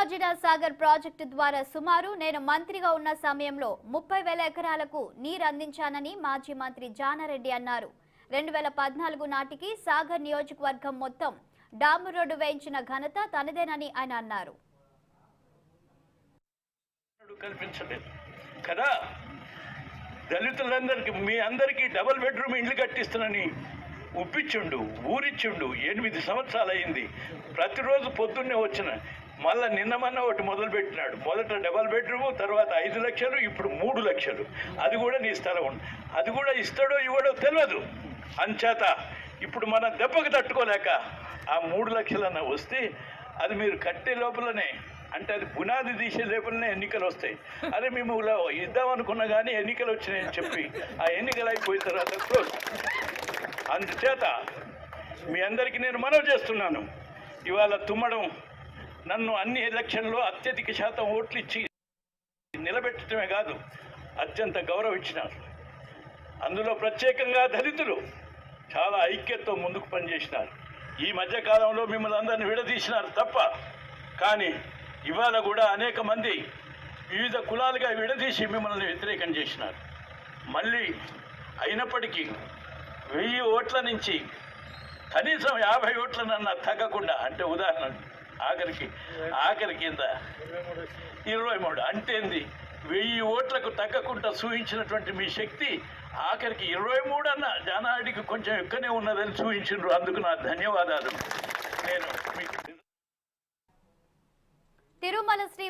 Nagarjuna Sagar project ద్వారా సుమారు నేను మంత్రిగా ఉన్న సమయంలో 30,000 ఎకరాలకు నీరు అందించానని మాజీ మంత్రి జానారెడ్డి అన్నారు. 2014 నాటికి సాగర్ నియోజకవర్గం మొత్తం డాము రోడ్డు వేయించిన ఘనత తనదేనని ఆయన అన్నారు. కదా దళితులందరికీ మీ అందరికీ డబుల్ బెడ్రూమ్ ఇల్లు కట్టిస్తానని ఒప్పించుండు, ఊరిచ్చుండు. 8 సంవత్సరాలు అయింది. ప్రతిరోజు పొద్దున్నే వచ్చిన మళ్ళీ నిన్నమన్న ఒకటి మొదలుపెట్టినాడు. మొదట డబల్ బెడ్రూమ్, తర్వాత 5 లక్షలు, ఇప్పుడు 3 లక్షలు. అది కూడా నీ స్థలం ఉంది. అది కూడా ఇస్తాడో ఇవ్వడో తెలియదు. అంచేత ఇప్పుడు మన దెబ్బకు తట్టుకోలేక ఆ 3 లక్షలన్న వస్తే అది మీరు కట్టే లోపలనే, అంటే అది పునాది తీసే లోపలనే ఎన్నికలు వస్తాయి. అదే మేము ఇద్దామనుకున్నా కానీ ఎన్నికలు వచ్చినాయని చెప్పి ఆ ఎన్నికలు అయిపోయిన తర్వాత క్లోజ్. అందుచేత మీ అందరికీ నేను మనవి చేస్తున్నాను, ఇవాళ తుమ్మడం నన్ను అన్ని ఎలక్షన్లో అత్యధిక శాతం ఓట్లు ఇచ్చి నిలబెట్టడమే కాదు, అత్యంత గౌరవం ఇచ్చినారు. అందులో ప్రత్యేకంగా దళితులు చాలా ఐక్యతతో ముందుకు పనిచేసినారు. ఈ మధ్యకాలంలో మిమ్మల్ని అందరినీ విడదీసినారు తప్ప, కానీ ఇవాళ కూడా అనేక మంది వివిధ కులాలుగా విడదీసి మిమ్మల్ని వ్యతిరేకం చేసినారు. మళ్ళీ అయినప్పటికీ 1000 ఓట్ల నుంచి కనీసం 50 ఓట్లనన్నా తగ్గకుండా, అంటే ఉదాహరణ ఆఖరికి కింద 23 అంటే 1000 ఓట్లకు తగ్గకుండా చూపించినటువంటి మీ శక్తి ఆఖరికి 23 అన్న జానారెడ్డికి కొంచెం ఎక్కువనే ఉన్నదని చూపించిండ్రు. అందుకు నా ధన్యవాదాలు. నేను మీకు తిరుమల శ్రీ